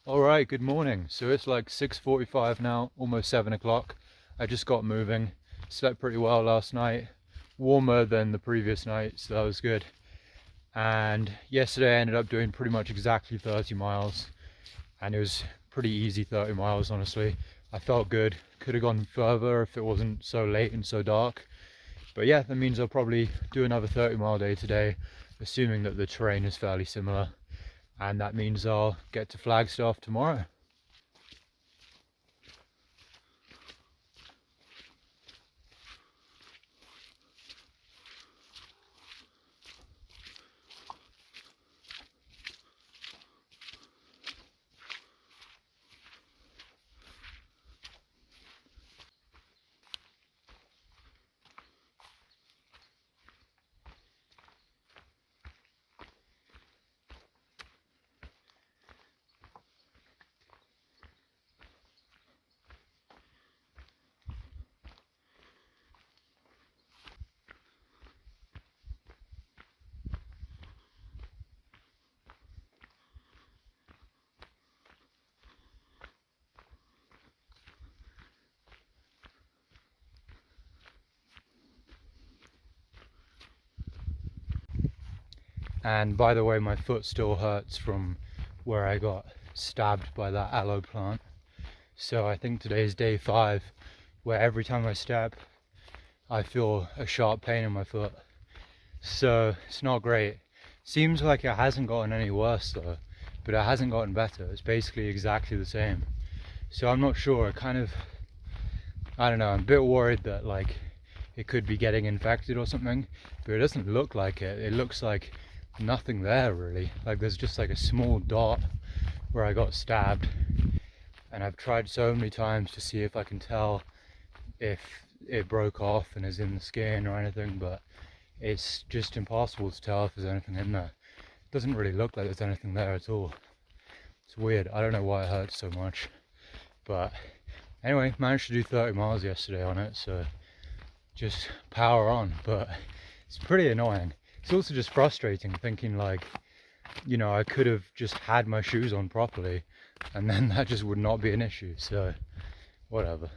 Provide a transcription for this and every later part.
Alright, good morning. So it's like 6:45 now, almost 7 o'clock. I just got moving, slept pretty well last night, warmer than the previous night, so that was good. And yesterday I ended up doing pretty much exactly 30 miles, and it was pretty easy 30 miles, honestly. I felt good, could have gone further if it wasn't so late and so dark. But yeah, that means I'll probably do another 30-mile day today, assuming that the terrain is fairly similar. And that means I'll get to Flagstaff tomorrow. And by the way, my foot still hurts from where I got stabbed by that aloe plant. So I think today is day 5, where every time I step, I feel a sharp pain in my foot. So it's not great. Seems like it hasn't gotten any worse though, but it hasn't gotten better. It's basically exactly the same. So I'm not sure. I don't know, I'm a bit worried that like it could be getting infected or something, but it doesn't look like it. It looks like nothing there really. Like there's just like a small dot where I got stabbed, and I've tried so many times to see if I can tell if it broke off and is in the skin or anything, but it's just impossible to tell if there's anything in there. It doesn't really look like there's anything there at all. It's weird. I don't know why it hurts so much, but anyway, managed to do 30 miles yesterday on it, so just power on. But it's pretty annoying. It's also just frustrating thinking like, you know, I could have just had my shoes on properly and then that just would not be an issue, so whatever.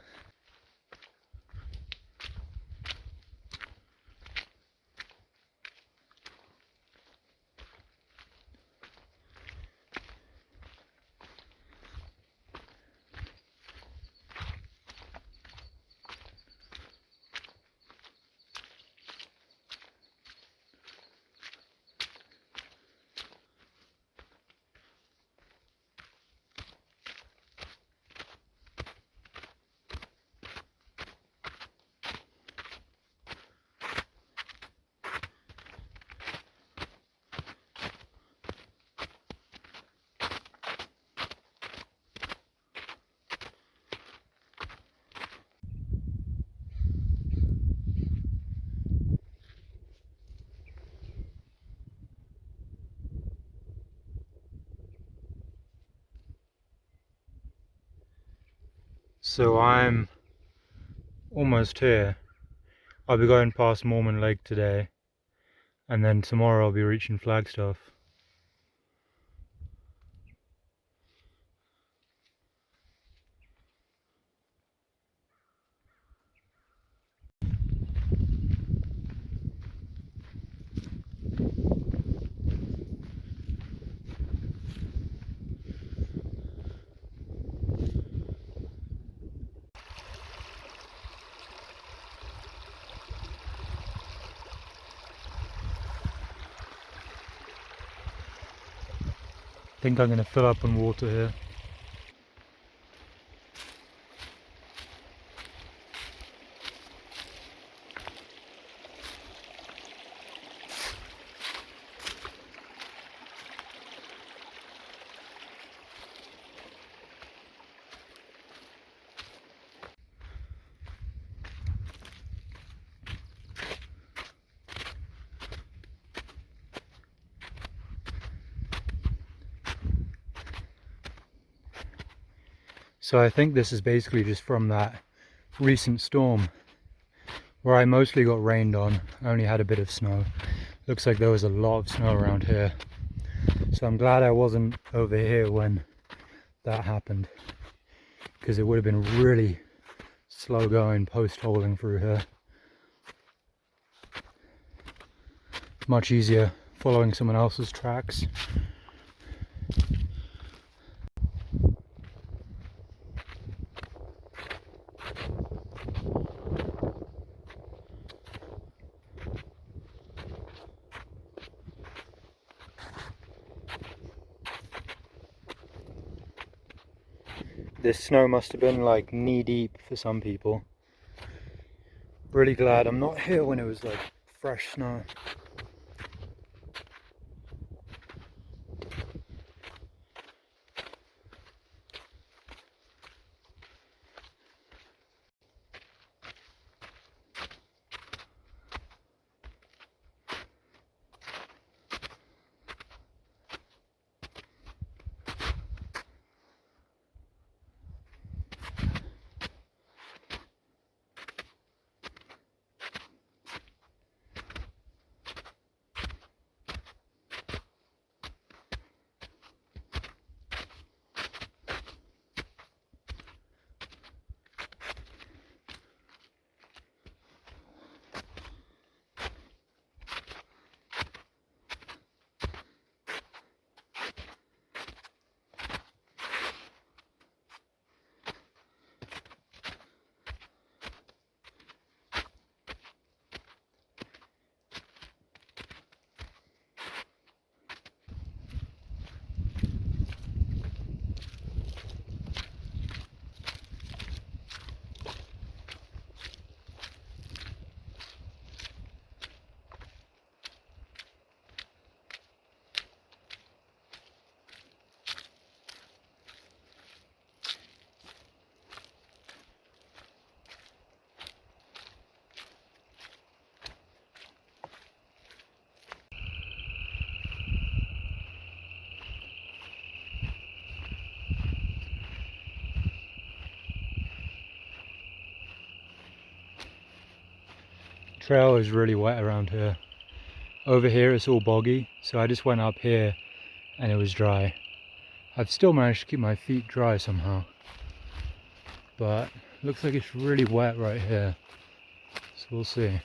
So I'm almost here. I'll be going past Mormon Lake today, and then tomorrow I'll be reaching Flagstaff. I think I'm going to fill up on water here. So I think this is basically just from that recent storm where I mostly got rained on. I only had a bit of snow. Looks like there was a lot of snow around here. So I'm glad I wasn't over here when that happened, because it would have been really slow going post-holing through here. Much easier following someone else's tracks. This snow must have been like knee deep for some people. Really glad I'm not here when it was like fresh snow. Trail is really wet around here. Over here it's all boggy, so I just went up here and it was dry. I've still managed to keep my feet dry somehow, but looks like it's really wet right here, so we'll see.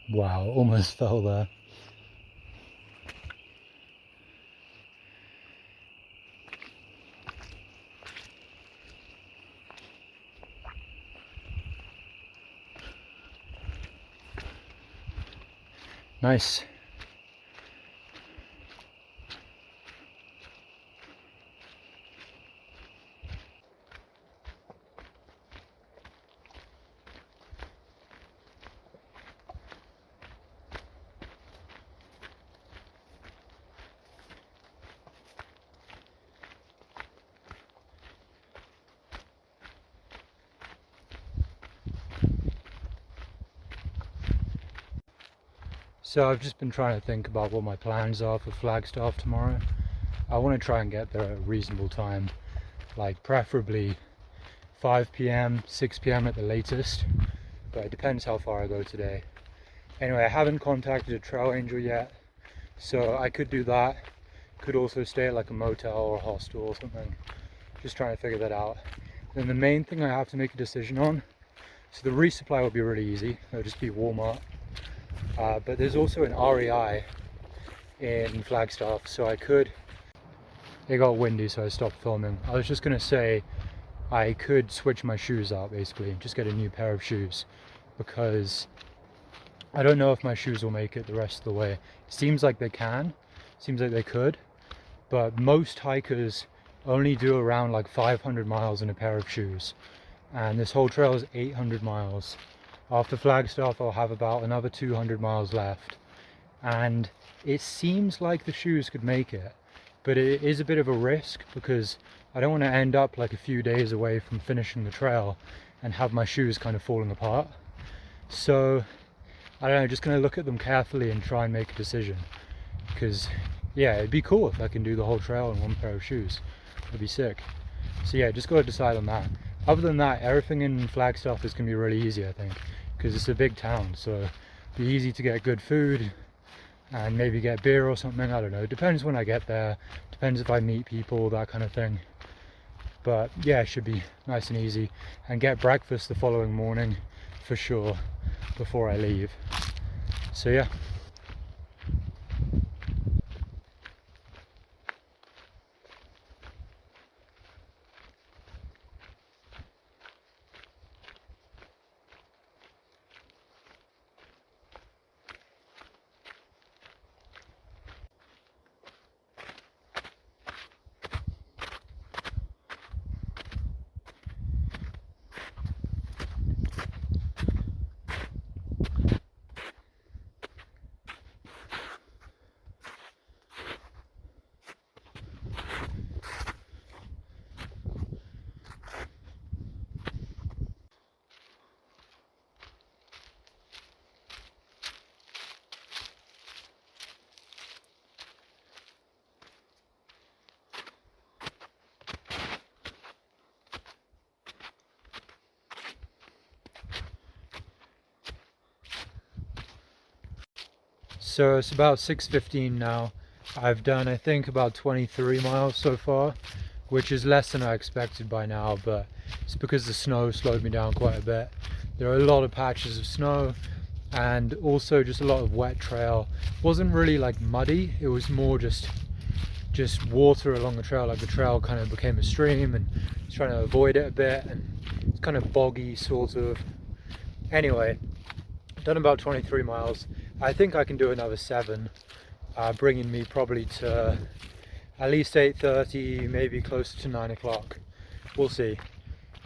Wow, almost fell there. Nice. So I've just been trying to think about what my plans are for Flagstaff tomorrow. I want to try and get there at a reasonable time, like preferably 5 p.m, 6 p.m. at the latest, but it depends how far I go today. Anyway, I haven't contacted a trail angel yet, so I could do that. Could also stay at like a motel or a hostel or something. Just trying to figure that out. Then the main thing I have to make a decision on, so the resupply will be really easy, it'll just be Walmart. But there's also an REI in Flagstaff, so I could... It got windy, so I stopped filming. I was just going to say I could switch my shoes out, basically, just get a new pair of shoes, because I don't know if my shoes will make it the rest of the way. It seems like they can, seems like they could, but most hikers only do around like 500 miles in a pair of shoes, and this whole trail is 800 miles. After Flagstaff I'll have about another 200 miles left, and it seems like the shoes could make it, but it is a bit of a risk because I don't want to end up like a few days away from finishing the trail and have my shoes kind of falling apart. So I don't know, just gonna look at them carefully and try and make a decision. Because yeah, it'd be cool if I can do the whole trail in one pair of shoes. That'd be sick. So yeah, just gotta decide on that. Other than that, everything in Flagstaff is gonna be really easy, I think, because it's a big town, so it'd be easy to get good food and maybe get beer or something. I don't know, it depends when I get there, depends if I meet people, that kind of thing. But yeah, it should be nice and easy, and get breakfast the following morning for sure before I leave. So yeah. So it's about 6:15 now. I've done, I think, about 23 miles so far, which is less than I expected by now, but it's because the snow slowed me down quite a bit. There are a lot of patches of snow and also just a lot of wet trail. It wasn't really like muddy, it was more just water along the trail. Like the trail kind of became a stream, and I was trying to avoid it a bit, and it's kind of boggy sort of. Anyway, done about 23 miles. I think I can do another 7, bringing me probably to at least 8:30, maybe closer to 9 o'clock. We'll see.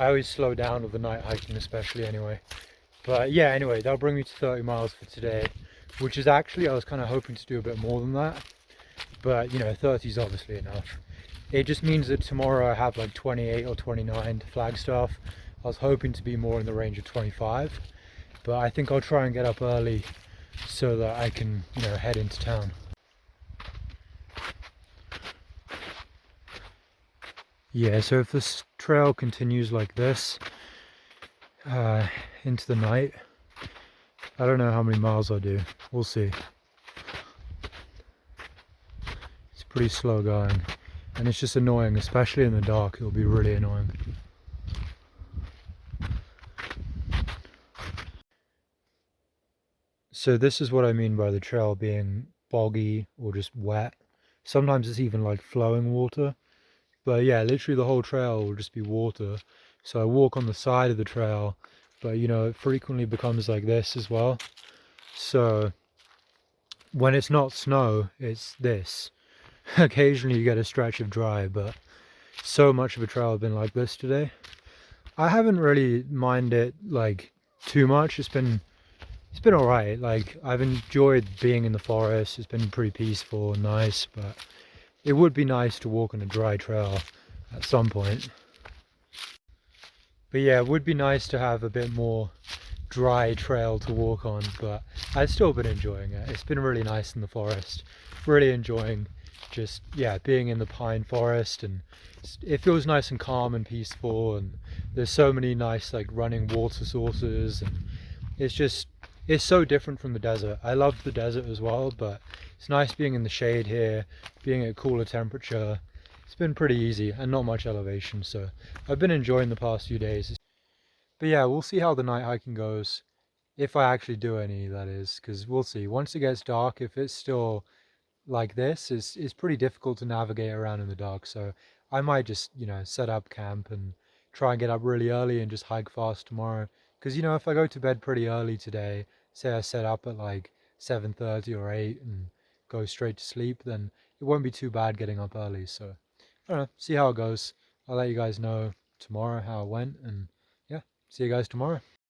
I always slow down with the night hiking especially anyway. But yeah, anyway, that'll bring me to 30 miles for today, which is actually, I was kind of hoping to do a bit more than that. But you know, 30 is obviously enough. It just means that tomorrow I have like 28 or 29 to Flagstaff. I was hoping to be more in the range of 25. But I think I'll try and get up early so that I can, you know, head into town. Yeah, so if this trail continues like this into the night, I don't know how many miles I'll do. We'll see. It's pretty slow going, and it's just annoying, especially in the dark. It'll be really annoying. So this is what I mean by the trail being boggy or just wet. Sometimes it's even like flowing water. But yeah, literally the whole trail will just be water. So I walk on the side of the trail, but you know, it frequently becomes like this as well. So when it's not snow, it's this. Occasionally you get a stretch of dry, but so much of a trail has been like this today. I haven't really minded it like too much. It's been all right. Like I've enjoyed being in the forest. It's been pretty peaceful and nice, but it would be nice to walk on a dry trail at some point. But yeah, it would be nice to have a bit more dry trail to walk on, but I've still been enjoying it. It's been really nice in the forest. Really enjoying just, yeah, being in the pine forest, and it feels nice and calm and peaceful, and there's so many nice like running water sources, and it's so different from the desert. I love the desert as well, but it's nice being in the shade here, being at a cooler temperature. It's been pretty easy and not much elevation, so I've been enjoying the past few days. But yeah, we'll see how the night hiking goes, if I actually do any, that is, because we'll see. Once it gets dark, if it's still like this, it's pretty difficult to navigate around in the dark, so I might just, you know, set up camp and try and get up really early and just hike fast tomorrow. Because, you know, if I go to bed pretty early today, say I set up at like 7:30 or 8 and go straight to sleep, then it won't be too bad getting up early. So I don't know, see how it goes. I'll let you guys know tomorrow how it went, and yeah, see you guys tomorrow.